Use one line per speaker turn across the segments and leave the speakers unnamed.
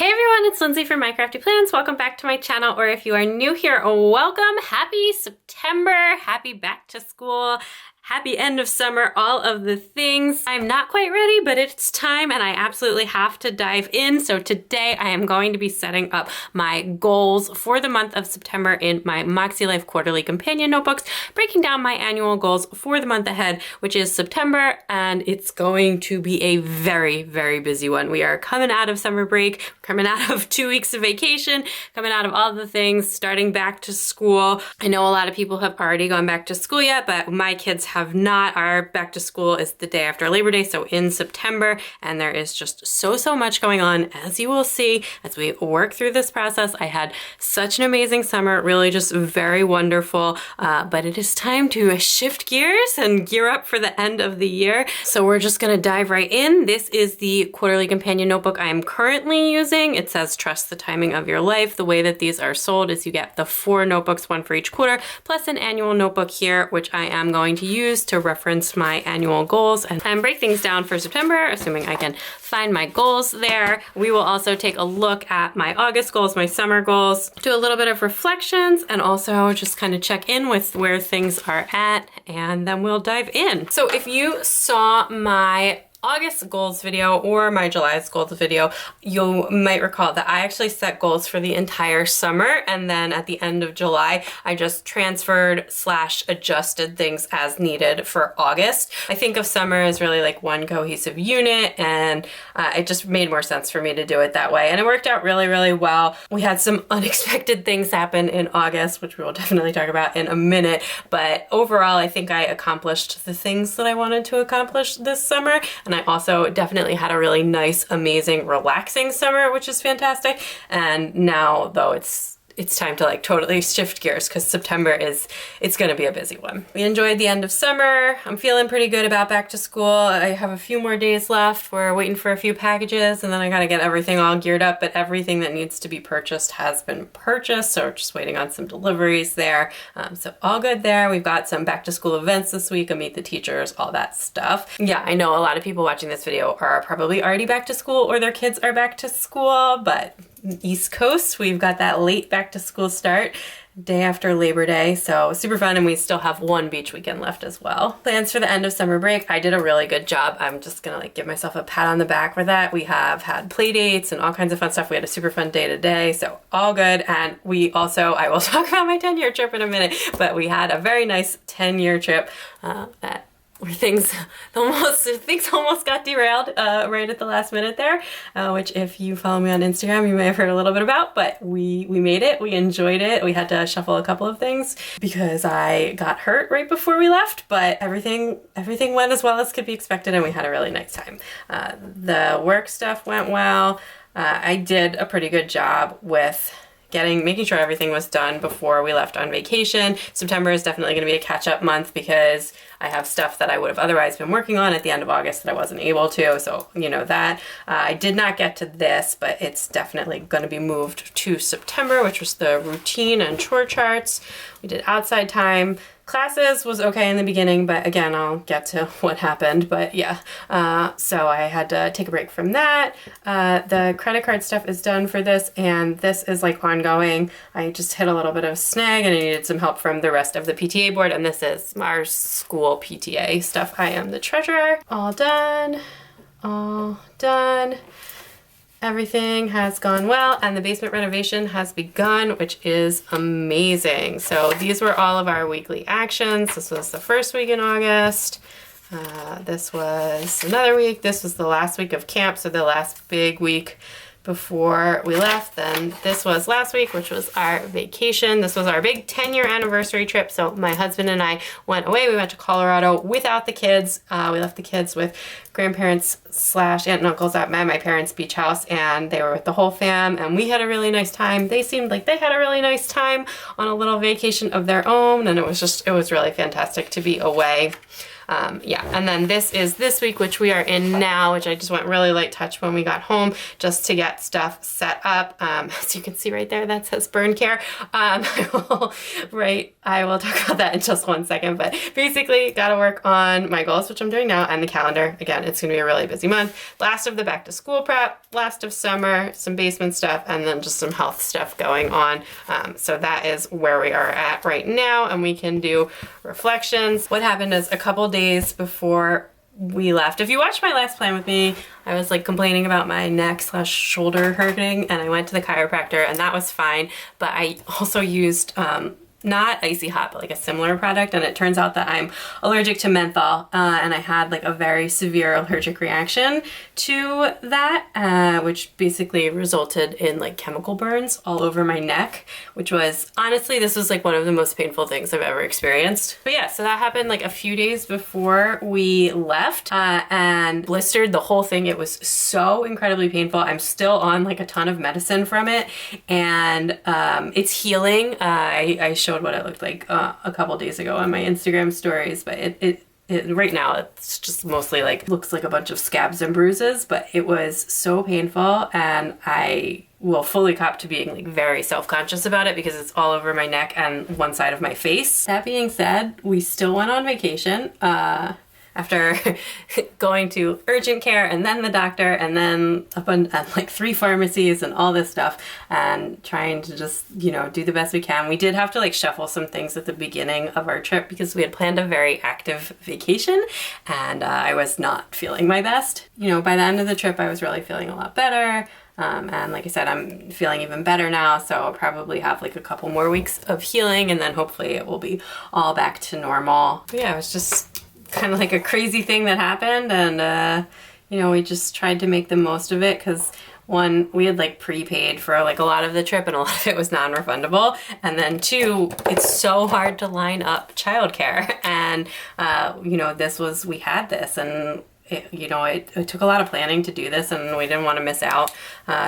Hey everyone, it's Lindsay from My Crafty Plans. Welcome back to my channel, or if you are new here, welcome. Happy September, happy back to school, happy end of summer, all of the things. I'm not quite ready, but it's time and I absolutely have to dive in. So today I am going to be setting up my goals for the month of September in my MakseLife quarterly companion notebooks, breaking down my annual goals for the month ahead, which is September, and it's going to be a very, very busy one. We are coming out of summer break, coming out of 2 weeks of vacation, coming out of all the things, starting back to school. I know a lot of people have already gone back to school yet, but my kids have not. Our back to school is the day after Labor Day, so in September, and there is just so much going on, as you will see as we work through this process. I had such an amazing summer, really just very wonderful, but it is time to shift gears and gear up for the end of the year. So we're just gonna dive right in. This is the quarterly companion notebook I am currently using. It says trust the timing of your life. The way that these are sold is you get the 4 notebooks, 1 for each quarter, plus an annual notebook here, which I am going to use to reference my annual goals and break things down for September, assuming I can find my goals there. We will also take a look at my August goals, my summer goals, do a little bit of reflections, and also just kind of check in with where things are at, and then we'll dive in. So if you saw my August goals video or my July's goals video, you might recall that I actually set goals for the entire summer, and then at the end of July I just transferred / adjusted things as needed for August. I think of summer as really like one cohesive unit, and it just made more sense for me to do it that way, and it worked out really well. We had some unexpected things happen in August, which we will definitely talk about in a minute, but overall I think I accomplished the things that I wanted to accomplish this summer. And I also definitely had a really nice, amazing, relaxing summer, which is fantastic. And now, though, it's time to like totally shift gears, because September it's gonna be a busy one. We enjoyed the end of summer. I'm feeling pretty good about back to school. I have a few more days left. We're waiting for a few packages, and then I gotta get everything all geared up, but everything that needs to be purchased has been purchased, so we're just waiting on some deliveries there. So all good there. We've got some back to school events this week, a meet the teachers, all that stuff. Yeah, I know a lot of people watching this video are probably already back to school, or their kids are back to school, but East Coast, we've got that late back to school start, day after Labor Day, so super fun, and we still have 1 beach weekend left as well. Plans for the end of summer break, I did a really good job. I'm just gonna like give myself a pat on the back for that. We have had play dates and all kinds of fun stuff. We had a super fun day today, so all good. And we also, I will talk about my 10-year trip in a minute, but we had a very nice 10-year trip where things almost got derailed right at the last minute there, which if you follow me on Instagram, you may have heard a little bit about, but we made it, we enjoyed it. We had to shuffle a couple of things because I got hurt right before we left, but everything went as well as could be expected, and we had a really nice time. The work stuff went well. I did a pretty good job with making sure everything was done before we left on vacation. September is definitely going to be a catch-up month because I have stuff that I would have otherwise been working on at the end of August that I wasn't able to, so you know that. I did not get to this, but it's definitely going to be moved to September, which was the routine and chore charts. We did outside time. Classes was okay in the beginning, but again, I'll get to what happened, but yeah. So I had to take a break from that. The credit card stuff is done for this, and this is like ongoing. I just hit a little bit of a snag and I needed some help from the rest of the PTA board, and this is our school PTA stuff. I am the treasurer. All done. All done. Everything has gone well, and the basement renovation has begun, which is amazing. So these were all of our weekly actions. This was the first week in August. This was another week. This was the last week of camp, so the last big week before we left. Then this was last week, which was our vacation. This was our big 10-year anniversary trip. So my husband and I went away. We went to Colorado without the kids. We left the kids with grandparents / aunt and uncles at my parents' beach house, and they were with the whole fam, and we had a really nice time. They seemed like they had a really nice time on a little vacation of their own, and it was really fantastic to be away. Yeah, and then this is this week, which we are in now, which I just went really light touch when we got home just to get stuff set up. As you can see right there, that says burn care. I will talk about that in just one second, but basically got to work on my goals, which I'm doing now, and the calendar. Again, it's going to be a really busy month. Last of the back to school prep, last of summer, some basement stuff, and then just some health stuff going on. So that is where we are at right now, and we can do reflections. What happened is a couple days before we left. If you watched my last plan with me, I was like complaining about my neck/shoulder hurting, and I went to the chiropractor, and that was fine. But I also used not Icy Hot, but like a similar product, and it turns out that I'm allergic to menthol, and I had like a very severe allergic reaction to that, which basically resulted in like chemical burns all over my neck, which was, honestly, this was like one of the most painful things I've ever experienced. But yeah, so that happened like a few days before we left, and blistered the whole thing. It was so incredibly painful. I'm still on like a ton of medicine from it, and it's healing. I showed what it looked like a couple days ago on my Instagram stories, but it right now it's just mostly like looks like a bunch of scabs and bruises, but it was so painful, and I will fully cop to being like very self-conscious about it because it's all over my neck and one side of my face. That being said, we still went on vacation after going to urgent care and then the doctor and then up on like 3 pharmacies and all this stuff, and trying to just, you know, do the best we can. We did have to like shuffle some things at the beginning of our trip because we had planned a very active vacation, and I was not feeling my best. You know, by the end of the trip, I was really feeling a lot better. And like I said, I'm feeling even better now, so I'll probably have like a couple more weeks of healing, and then hopefully it will be all back to normal. But yeah, it was just kind of like a crazy thing that happened, and you know, we just tried to make the most of it because one, we had like prepaid for like a lot of the trip, and a lot of it was non-refundable, and then 2, it's so hard to line up childcare, and you know, we had this, and it took a lot of planning to do this, and we didn't want to miss out.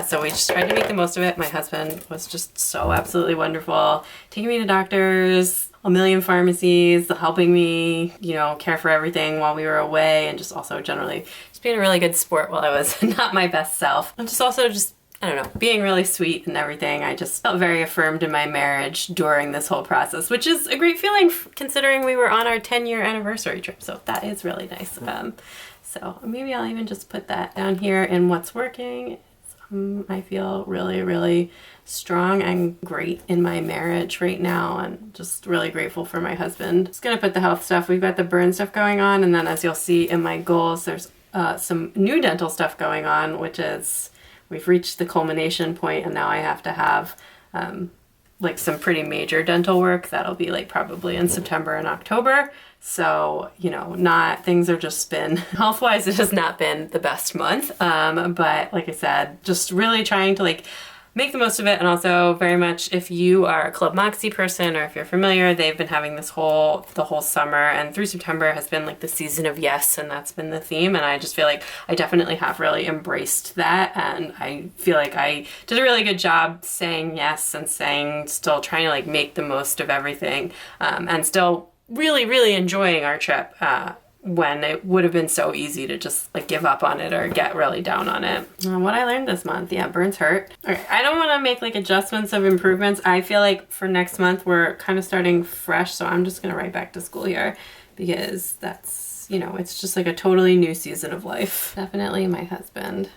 So we just tried to make the most of it. My husband was just so absolutely wonderful, taking me to doctors, a million pharmacies, helping me, you know, care for everything while we were away, and just also generally just being a really good sport while I was not my best self. And just also just, I don't know, being really sweet and everything. I just felt very affirmed in my marriage during this whole process, which is a great feeling considering we were on our 10-year anniversary trip. So that is really nice. So maybe I'll even just put that down here in what's working. I feel really, really strong and great in my marriage right now, and just really grateful for my husband. Just gonna put the health stuff. We've got the burn stuff going on, and then as you'll see in my goals, there's some new dental stuff going on, which is we've reached the culmination point, and now I have to have like some pretty major dental work. That'll be like probably in September and October. So, you know, things are just been, health-wise, it has not been the best month. But like I said, just really trying to like make the most of it. And also very much, if you are a Club Moxie person, or if you're familiar, they've been having the whole summer, and through September has been like the season of yes, and that's been the theme. And I just feel like I definitely have really embraced that, and I feel like I did a really good job saying yes and still trying to like make the most of everything, and still really, really enjoying our trip, when it would have been so easy to just like give up on it or get really down on it. What I learned this month, yeah, burns hurt. All right, I don't want to make like adjustments of improvements. I feel like for next month we're kind of starting fresh, so I'm just gonna write back to school here because that's, you know, it's just like a totally new season of life. Definitely my husband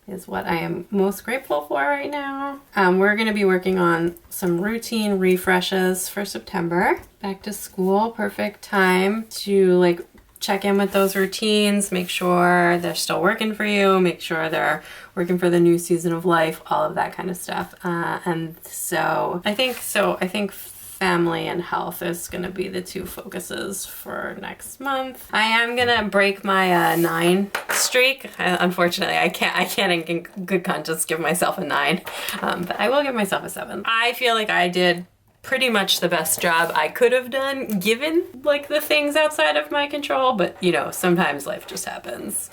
is what I am most grateful for right now. We're gonna be working on some routine refreshes for September. Back to school, perfect time to like check in with those routines, make sure they're still working for you, make sure they're working for the new season of life, all of that kind of stuff. And so I think family and health is going to be the 2 focuses for next month. I am going to break my 9 streak. Unfortunately, I can't in good conscience give myself a 9, but I will give myself a 7. I feel like I did pretty much the best job I could have done given like the things outside of my control, but you know, sometimes life just happens.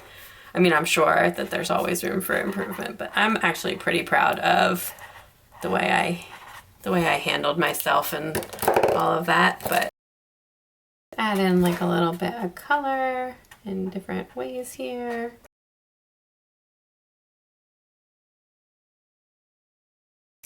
I mean, I'm sure that there's always room for improvement, but I'm actually pretty proud of the way I handled myself and all of that. But Add in like a little bit of color in different ways here.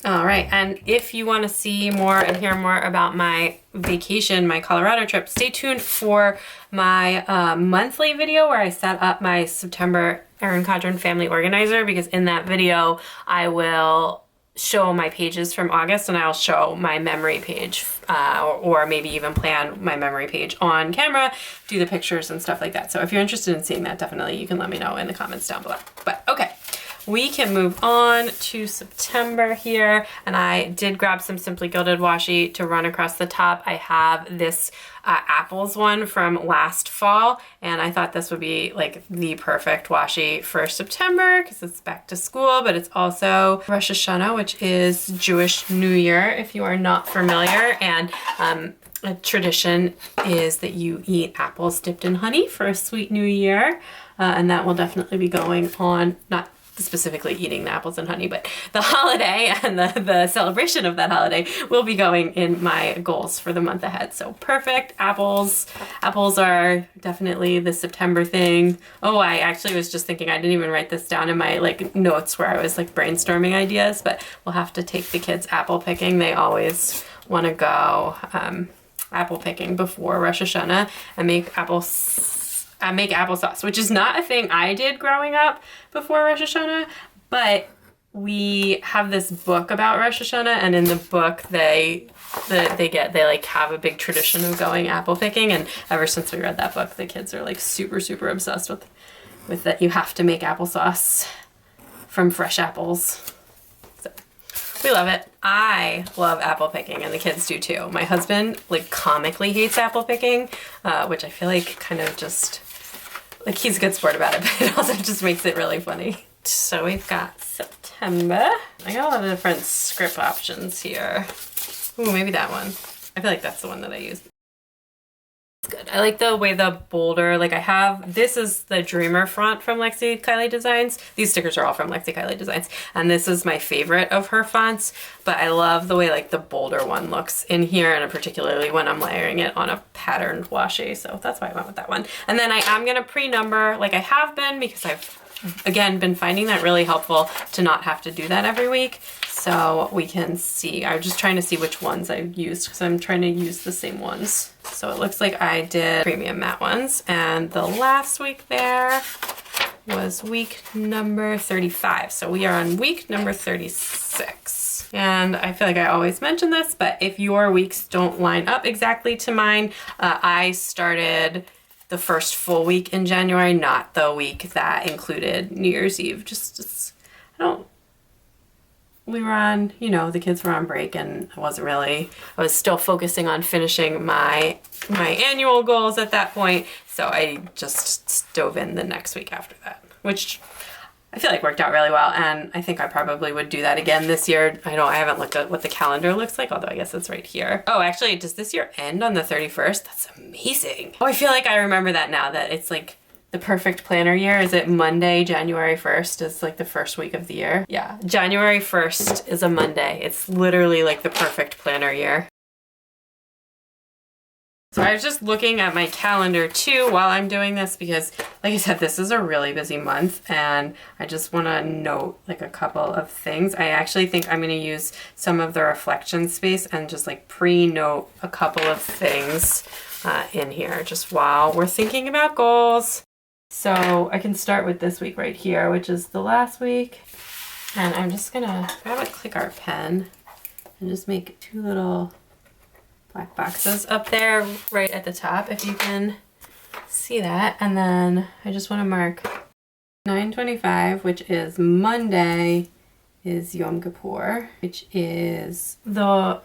All right, and if you want to see more and hear more about my vacation, my Colorado trip, stay tuned for my monthly video where I set up my September Erin Cadron Family Organizer, because in that video I will show my pages from August and I'll show my memory page or maybe even plan my memory page on camera, do the pictures and stuff like that. So if you're interested in seeing that, definitely you can let me know in the comments down below. But okay. We can move on to September here, and I did grab some Simply Gilded washi to run across the top. I have this apples one from last fall, and I thought this would be like the perfect washi for September because it's back to school, but it's also Rosh Hashanah, which is Jewish New Year, if you are not familiar. And a tradition is that you eat apples dipped in honey for a sweet new year, and that will definitely be going on, not specifically eating the apples and honey, but the holiday and the celebration of that holiday will be going in my goals for the month ahead. So perfect. Apples are definitely the September thing. Oh, I actually was just thinking, I didn't even write this down in my like notes where I was like brainstorming ideas, but we'll have to take the kids apple picking. They always want to go apple picking before Rosh Hashanah and make applesauce, which is not a thing I did growing up before Rosh Hashanah, but we have this book about Rosh Hashanah, and in the book they like have a big tradition of going apple picking, and ever since we read that book, the kids are like super obsessed with that you have to make applesauce from fresh apples. So we love it. I love apple picking, and the kids do too. My husband like comically hates apple picking, which I feel like kind of just like he's a good sport about it, but it also just makes it really funny. So we've got September. I got a lot of different script options here. Ooh, maybe that one. I feel like that's the one that I use. It's good. I like the way the bolder, like I have, this is the Dreamer font from Lexi Kylie Designs. These stickers are all from Lexi Kylie Designs. And this is my favorite of her fonts, but I love the way like the bolder one looks in here, and particularly when I'm layering it on a patterned washi. So that's why I went with that one. And then I am gonna pre-number like I have been, because I've again been finding that really helpful to not have to do that every week. So we can see, I'm just trying to see which ones I've used because I'm trying to use the same ones. So it looks like I did premium matte ones, and the last week there was week number 35. So we are on week number 36. And I feel like I always mention this, but if your weeks don't line up exactly to mine, I started the first full week in January, not the week that included New Year's Eve. We were on, you know, the kids were on break, and I was still focusing on finishing my annual goals at that point. So I just dove in the next week after that, which I feel like worked out really well. And I think I probably would do that again this year. I haven't looked at what the calendar looks like, although I guess it's right here. Oh, actually, does this year end on the 31st? That's amazing. Oh, I feel like I remember that now, that it's like the perfect planner year. Is it Monday, January 1st is like the first week of the year? Yeah, January 1st is a Monday. It's literally like the perfect planner year. So I was just looking at my calendar too while I'm doing this, because like I said, this is a really busy month, and I just want to note like a couple of things. I actually think I'm going to use some of the reflection space and just like pre-note a couple of things in here just while we're thinking about goals. So I can start with this week right here, which is the last week. And I'm just gonna grab a click art pen and just make two little black boxes up there right at the top, if you can see that. And then I just want to mark 9/25, which is Monday, is Yom Kippur, which is a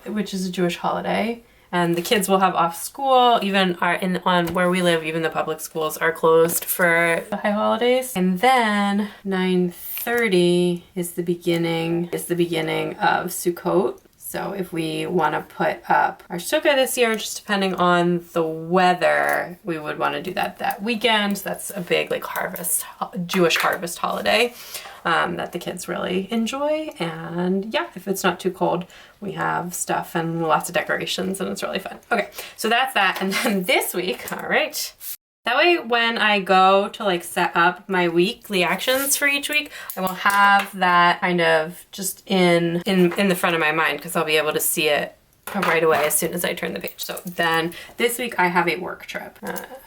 Jewish holiday. And the kids will have off school, even on where we live, even the public schools are closed for the high holidays. And then 9:30 is the beginning of Sukkot. So if we want to put up our sukkah this year, just depending on the weather, we would want to do that weekend. That's a big like Jewish harvest holiday that the kids really enjoy. And yeah, if it's not too cold, we have stuff and lots of decorations and it's really fun. Okay, so that's that. And then this week, all right. That way when I go to like set up my weekly actions for each week, I will have that kind of just in the front of my mind because I'll be able to see it right away as soon as I turn the page. So then this week I have a work trip.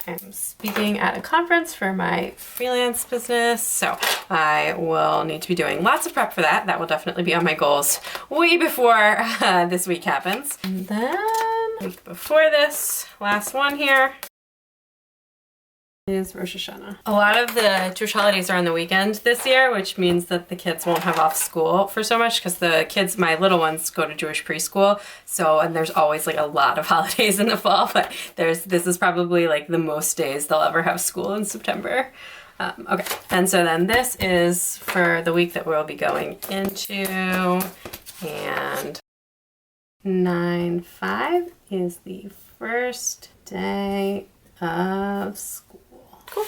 I'm speaking at a conference for my freelance business, so I will need to be doing lots of prep for that. That will definitely be on my goals way before this week happens. And then week before this, last one here, is Rosh Hashanah. A lot of the Jewish holidays are on the weekend this year, which means that the kids won't have off school for so much because the kids, my little ones, go to Jewish preschool. So, and there's always like a lot of holidays in the fall, but this is probably like the most days they'll ever have school in September. Okay, and so then this is for the week that we'll be going into, and 9/5 is the first day of school. Cool.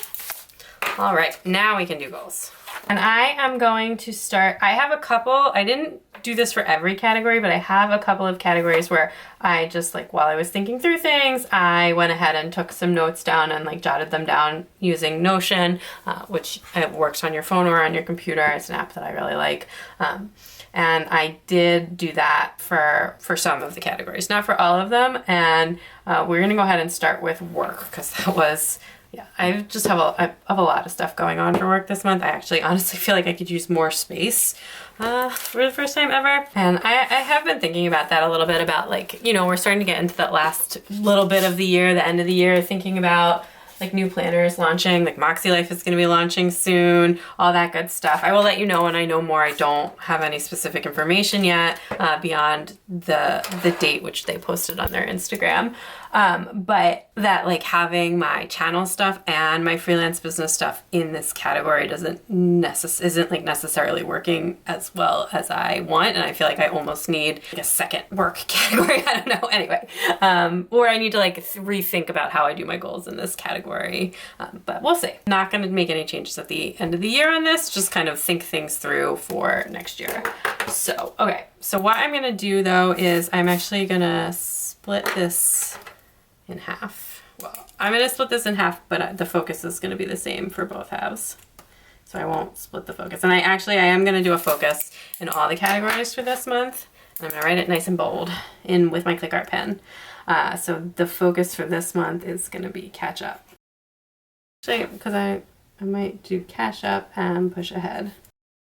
All right, now we can do goals. And I am going to start, I have a couple, I didn't do this for every category, but I have a couple of categories where I just like, while I was thinking through things, I went ahead and took some notes down and like jotted them down using Notion, which it works on your phone or on your computer. It's an app that I really like. And I did do that for some of the categories, not for all of them. And we're gonna go ahead and start with work because that was, yeah, I just have a lot of stuff going on for work this month. I actually honestly feel like I could use more space for the first time ever. And I have been thinking about that a little bit about like, you know, we're starting to get into that last little bit of the year, the end of the year, thinking about like new planners launching, like MakseLife is going to be launching soon, all that good stuff. I will let you know when I know more. I don't have any specific information yet beyond the date which they posted on their Instagram. But that like having my channel stuff and my freelance business stuff in this category isn't like necessarily working as well as I want. And I feel like I almost need like a second work category. I don't know. Anyway, or I need to like rethink about how I do my goals in this category. But we'll see. Not going to make any changes at the end of the year on this, just kind of think things through for next year. So, okay. So what I'm going to do though is I'm actually going to split this in half. Well, I'm going to split this in half, but the focus is going to be the same for both halves. So I won't split the focus. And I am going to do a focus in all the categories for this month. And I'm going to write it nice and bold with my click art pen. So the focus for this month is going to be catch up. Actually, because I might do catch up and push ahead.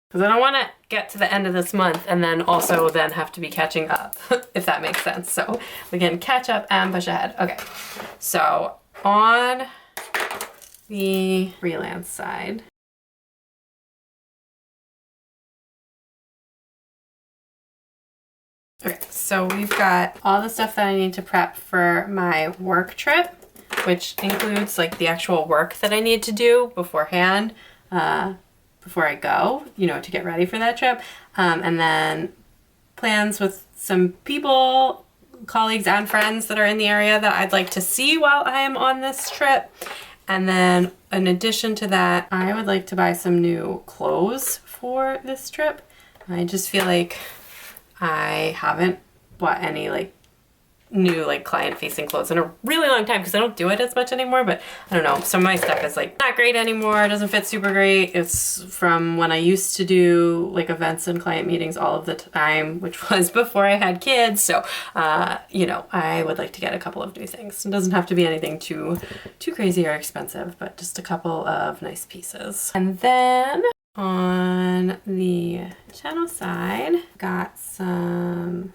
Because I don't want to get to the end of this month and then also then have to be catching up, if that makes sense. So we can catch up and push ahead. Okay, so on the freelance side, okay, so we've got all the stuff that I need to prep for my work trip, which includes like the actual work that I need to do beforehand, before I go, you know, to get ready for that trip. And then plans with some people, colleagues and friends that are in the area that I'd like to see while I am on this trip. And then in addition to that, I would like to buy some new clothes for this trip. I just feel like I haven't bought any like new like client facing clothes in a really long time because I don't do it as much anymore. But I don't know, some of my stuff is like not great anymore. It doesn't fit super great. It's from when I used to do like events and client meetings all of the time, which was before I had kids. So you know, I would like to get a couple of new things. It doesn't have to be anything too crazy or expensive, but just a couple of nice pieces. And then on the channel side, got some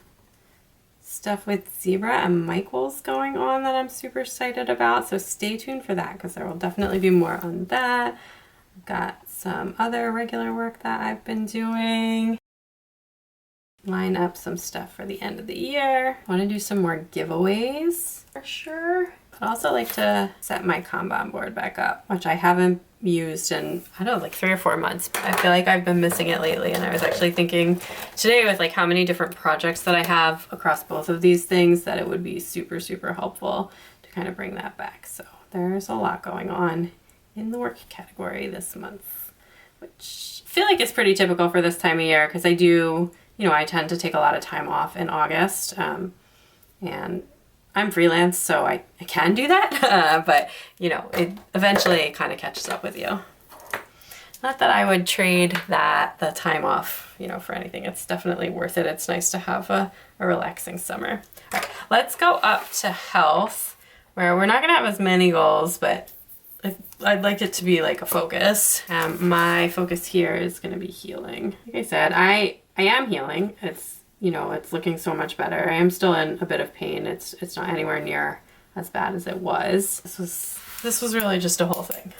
stuff with Zebra and Michaels going on that I'm super excited about. So stay tuned for that because there will definitely be more on that. I've got some other regular work that I've been doing. Line up some stuff for the end of the year. I want to do some more giveaways for sure. I'd also like to set my Kanban board back up, which I haven't used in, I don't know, like 3 or 4 months. I feel like I've been missing it lately, and I was actually thinking today with like how many different projects that I have across both of these things that it would be super, super helpful to kind of bring that back. So there's a lot going on in the work category this month, which I feel like is pretty typical for this time of year because I do, you know, I tend to take a lot of time off in August, and I'm freelance, so I can do that, but you know, it eventually kind of catches up with you. Not that I would trade the time off, you know, for anything. It's definitely worth it. It's nice to have a relaxing summer. All right, let's go up to health, where we're not gonna have as many goals, but I'd like it to be like a focus. My focus here is gonna be healing. Like I said, I am healing. It's, you know, it's looking so much better. I am still in a bit of pain. It's not anywhere near as bad as it was. This was really just a whole thing.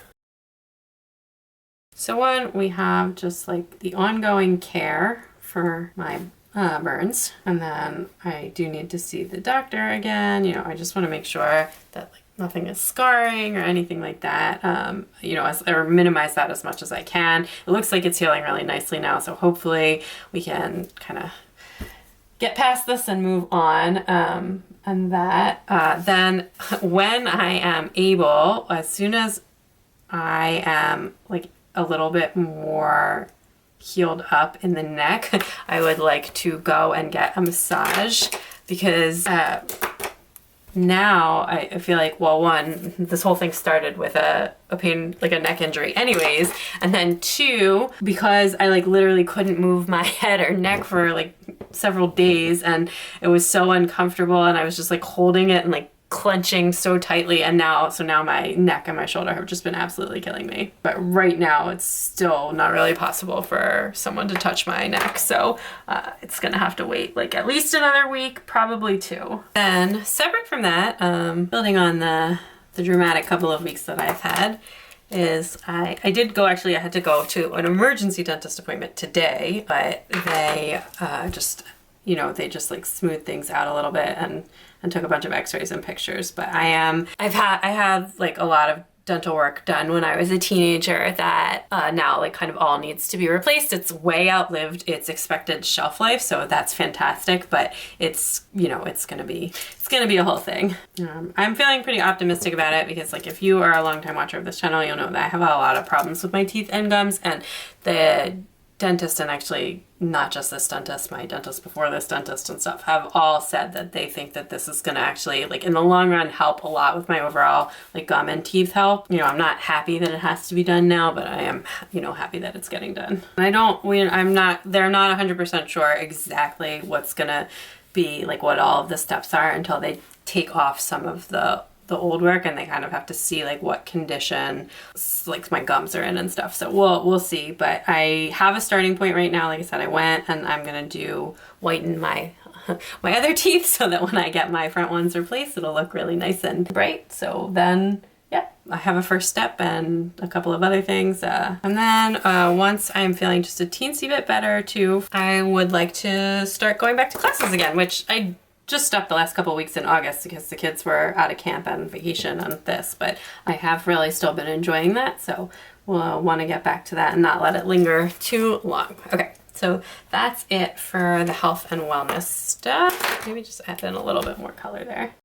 So one, we have just like the ongoing care for my burns, and then I do need to see the doctor again. You know, I just want to make sure that like nothing is scarring or anything like that. You know, or minimize that as much as I can. It looks like it's healing really nicely now, so hopefully we can kind of get past this and move on. And that then when I am able, as soon as I am like a little bit more healed up in the neck, I would like to go and get a massage because now I feel like, well, one, this whole thing started with a pain, like a neck injury anyways, and then two, because I like literally couldn't move my head or neck for like several days, and it was so uncomfortable, and I was just like holding it and like clenching so tightly, and now my neck and my shoulder have just been absolutely killing me. But right now it's still not really possible for someone to touch my neck, so it's gonna have to wait like at least another week, probably 2. And separate from that, building on the dramatic couple of weeks that I've had, is I had to go to an emergency dentist appointment today, but they just like smoothed things out a little bit and took a bunch of x-rays and pictures. But I had like a lot of dental work done when I was a teenager that now like kind of all needs to be replaced. It's way outlived its expected shelf life, so that's fantastic, but it's, you know, it's gonna be a whole thing. I'm feeling pretty optimistic about it because like if you are a longtime watcher of this channel, you'll know that I have a lot of problems with my teeth and gums, and the dentist, and actually not just this dentist, my dentist before this dentist and stuff, have all said that they think that this is gonna actually like in the long run help a lot with my overall like gum and teeth health. You know, I'm not happy that it has to be done now, but I am, you know, happy that it's getting done. And they're not 100% sure exactly what's gonna be like what all of the steps are until they take off some of the old work, and they kind of have to see like what condition like my gums are in and stuff. So we'll see, but I have a starting point right now. Like I said, I went and I'm gonna whiten my other teeth so that when I get my front ones replaced, it'll look really nice and bright. So then yeah, I have a first step and a couple of other things. And then once I'm feeling just a teensy bit better too, I would like to start going back to classes again, which I just stopped the last couple of weeks in August because the kids were out of camp and vacation and this, but I have really still been enjoying that, so we'll want to get back to that and not let it linger too long. Okay, so that's it for the health and wellness stuff. Maybe just add in a little bit more color there.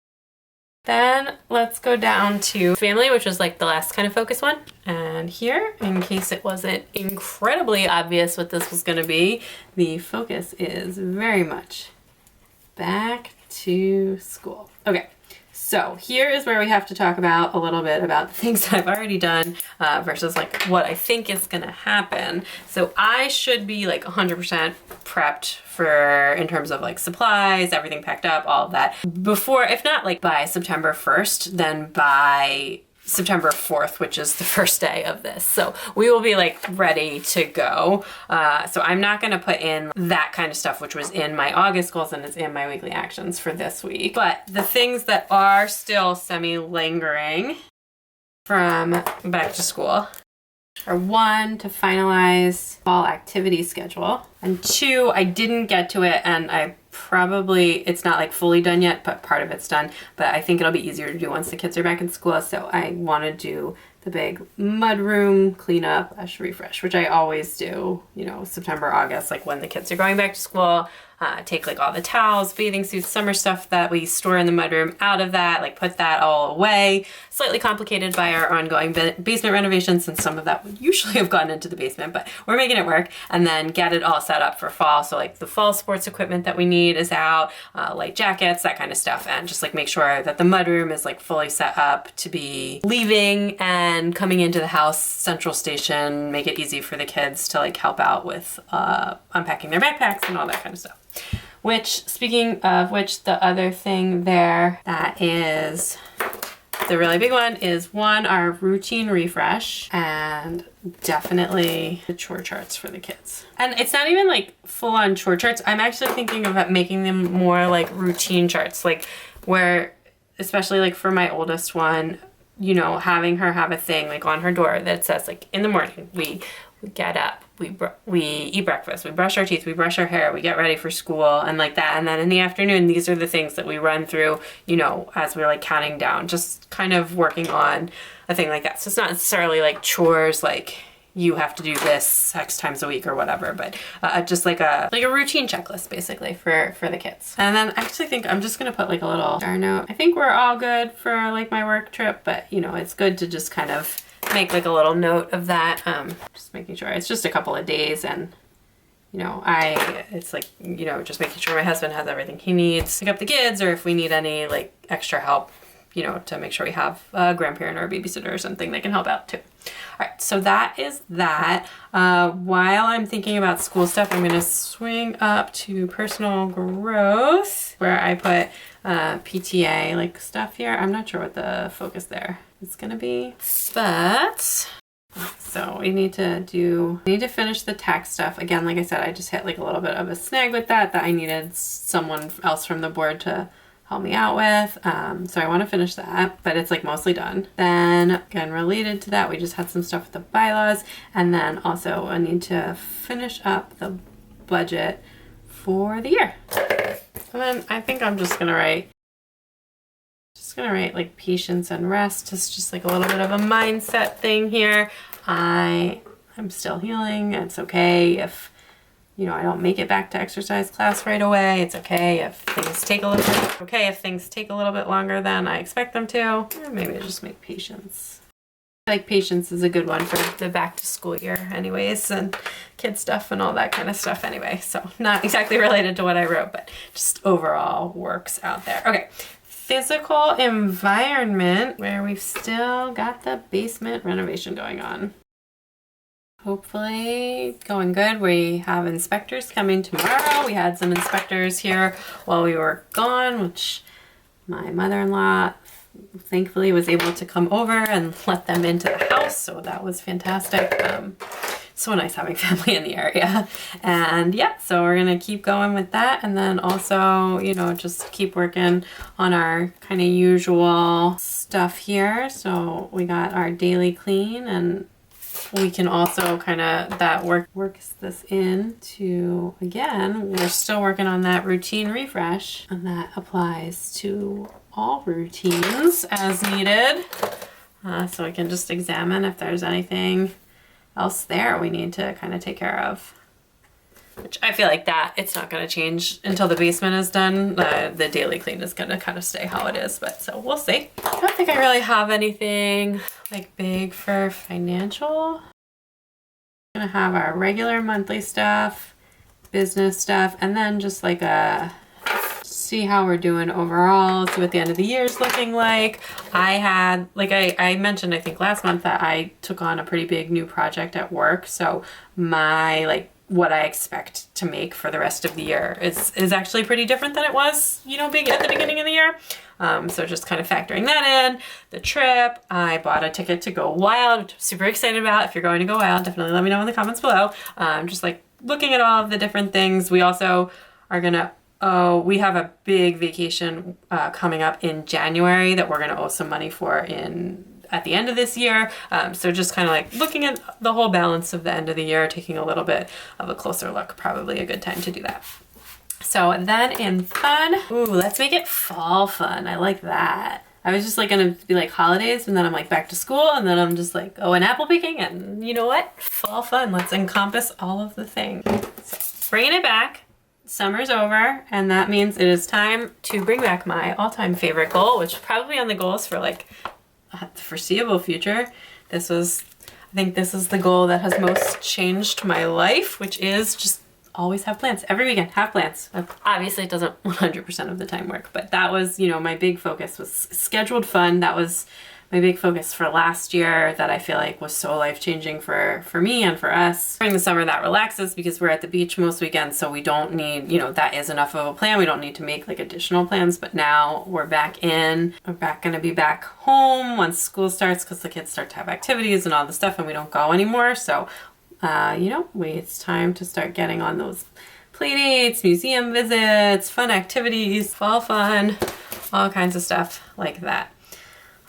Then let's go down to family, which was like the last kind of focus one. And here, in case it wasn't incredibly obvious what this was going to be, the focus is very much back to school. Okay, so here is where we have to talk about a little bit about the things that I've already done versus like what I think is gonna happen. So I should be like 100% prepped for, in terms of like supplies, everything packed up, all of that before, if not like by September 1st, then by September 4th, which is the first day of this. So we will be like ready to go. So I'm not gonna put in that kind of stuff, which was in my August goals and is in my weekly actions for this week. But the things that are still semi-lingering from back to school are 1, to finalize fall activity schedule, and 2, I didn't get to it, and it's not like fully done yet, but part of it's done, but I think it'll be easier to do once the kids are back in school. So I want to do the big mudroom cleanup / refresh, which I always do, you know, September, August, like when the kids are going back to school. Take like all the towels, bathing suits, summer stuff that we store in the mudroom out of that, like put that all away. Slightly complicated by our ongoing basement renovation, since some of that would usually have gone into the basement, but we're making it work. And then get it all set up for fall. So like the fall sports equipment that we need is out, light jackets, that kind of stuff. And just like make sure that the mudroom is like fully set up to be leaving and coming into the house central station, make it easy for the kids to like help out with unpacking their backpacks and all that kind of stuff. Which, speaking of which, the other thing there that is the really big one is our routine refresh, and definitely the chore charts for the kids. And it's not even like full on chore charts. I'm actually thinking about making them more like routine charts, like where, especially like for my oldest one, you know, having her have a thing like on her door that says like in the morning, we get up, we eat breakfast, we brush our teeth, we brush our hair, we get ready for school and like that. And then in the afternoon, these are the things that we run through, you know, as we're like counting down, just kind of working on a thing like that. So it's not necessarily like chores, like you have to do this X times a week or whatever, but just like a routine checklist basically for the kids. And then I actually think I'm just gonna put like a little star note. I think we're all good for like my work trip, but you know, it's good to just kind of make like a little note of that. Just making sure it's just a couple of days, and you know, it's like, you know, just making sure my husband has everything he needs to pick up the kids, or if we need any like extra help, you know, to make sure we have a grandparent or a babysitter or something that can help out too. All right, so that is that. While I'm thinking about school stuff, I'm gonna swing up to personal growth, where I put PTA like stuff here. I'm not sure what the focus there is gonna be, but so we need to finish the tax stuff. Again, like I said, I just hit like a little bit of a snag with that I needed someone else from the board to help me out with. So I want to finish that, but it's like mostly done. Then again, related to that, we just had some stuff with the bylaws, and then also I need to finish up the budget for the year. And then I think I'm just gonna write like patience and rest. It's just like a little bit of a mindset thing here. I'm still healing. It's okay if, you know, I don't make it back to exercise class right away. It's okay if things take a little bit longer than I expect them to. Or maybe I just make patience. I like patience is a good one for the back to school year anyways, and kid stuff and all that kind of stuff anyway. So not exactly related to what I wrote, but just overall works out there. Okay. Physical environment, where we've still got the basement renovation going on. Hopefully going good. We have inspectors coming tomorrow. We had some inspectors here while we were gone, which my mother-in-law thankfully was able to come over and let them into the house. So that was fantastic. So nice having family in the area. And yeah, so we're gonna keep going with that. And then also, you know, just keep working on our kind of usual stuff here. So we got our daily clean, and we can also kind of, that works this into, again, we're still working on that routine refresh, and that applies to all routines as needed. So we can just examine if there's anything else there we need to kind of take care of. Which I feel like that it's not going to change until the basement is done. The daily clean is going to kind of stay how it is, but so we'll see. I don't think I really have anything like big for financial. I'm going to have our regular monthly stuff, business stuff, and then just like see how we're doing overall, see what the end of the year is looking like. I had, like I mentioned, I think last month, that I took on a pretty big new project at work. So my, like, what I expect to make for the rest of the year is actually pretty different than it was, you know, big at the beginning of the year. So just kind of factoring that in. The trip, I bought a ticket to Go Wild, which I'm super excited about. If you're going to Go Wild, definitely let me know in the comments below. Just like looking at all of the different things. We also are gonna, we have a big vacation coming up in January that we're gonna owe some money for at the end of this year. So just kind of like looking at the whole balance of the end of the year, taking a little bit of a closer look, probably a good time to do that. So then in fun, ooh, let's make it fall fun. I like that. I was just like gonna be like holidays, and then I'm like back to school, and then I'm just like, oh, and apple picking, and you know what? Fall fun. Let's encompass all of the things. So, bringing it back. Summer's over, and that means it is time to bring back my all-time favorite goal, which is probably on the goals for like the foreseeable future. I think this is the goal that has most changed my life, which is just always have plans. Every weekend, have plans. Obviously, it doesn't 100% of the time work, but that was, you know, my big focus was scheduled fun. That was my big focus for last year that I feel like was so life-changing for me and for us. During the summer, that relaxes because we're at the beach most weekends, so we don't need, you know, that is enough of a plan. We don't need to make like additional plans, but now we're back in. We're gonna be back home once school starts because the kids start to have activities and all the stuff, and we don't go anymore. So, you know, it's time to start getting on those play dates, museum visits, fun activities, fall fun, all kinds of stuff like that.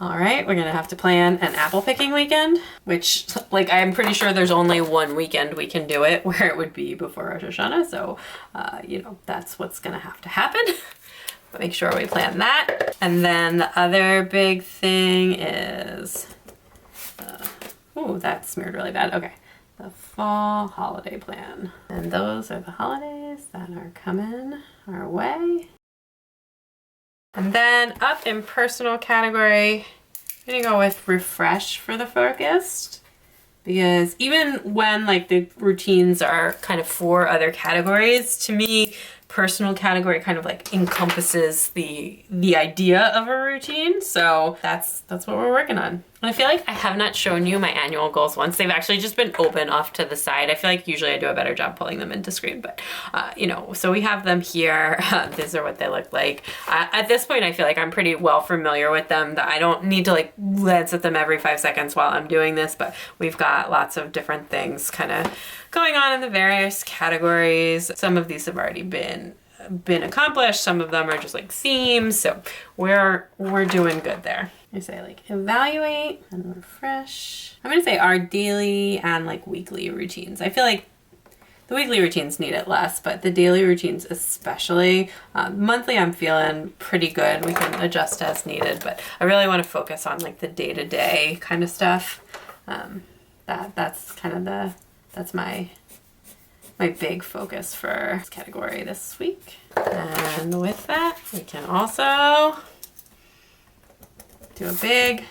All right, we're gonna have to plan an apple picking weekend, which like I'm pretty sure there's only one weekend we can do it where it would be before Rosh Hashanah. So, you know, that's what's gonna have to happen. But make sure we plan that. And then the other big thing is, oh, that smeared really bad. Okay, the fall holiday plan. And those are the holidays that are coming our way. And then up in personal category, I'm gonna go with refresh for the focused, because even when like the routines are kind of for other categories, to me, personal category kind of like encompasses the idea of a routine. So that's what we're working on. And I feel like I have not shown you my annual goals once. They've actually just been open off to the side. I feel like usually I do a better job pulling them into screen, but you know, so we have them here. These are what they look like. At this point, I feel like I'm pretty well familiar with them, that I don't need to like glance at them every 5 seconds while I'm doing this, but we've got lots of different things kind of going on in the various categories. Some of these have already been accomplished. Some of them are just like themes. So we're doing good there. I say like evaluate and refresh. I'm gonna say our daily and like weekly routines. I feel like the weekly routines need it less, but the daily routines especially. Monthly I'm feeling pretty good. We can adjust as needed, but I really want to focus on like the day-to-day kind of stuff. That's kind of that's my big focus for this category this week. And with that, we can also do a big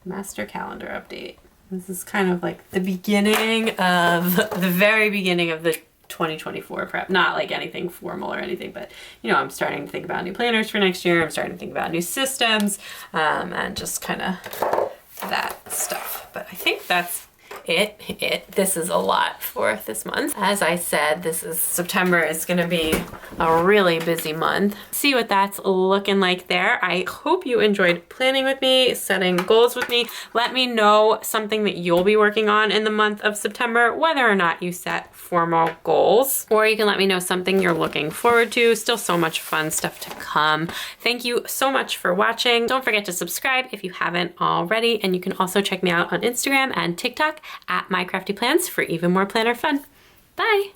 master calendar update. This is kind of like the beginning of the very beginning of the 2024 prep. Not like anything formal or anything, but you know, I'm starting to think about new planners for next year. I'm starting to think about new systems, and just kind of that stuff. But I think that's this is a lot for this month. As I said, September is going to be a really busy month. See what that's looking like there. I hope you enjoyed planning with me, setting goals with me. Let me know something that you'll be working on in the month of September, whether or not you set formal goals, or you can let me know something you're looking forward to. Still so much fun stuff to come. Thank you so much for watching. Don't forget to subscribe if you haven't already, and you can also check me out on Instagram and TikTok at MyCraftyPlans for even more planner fun. Bye!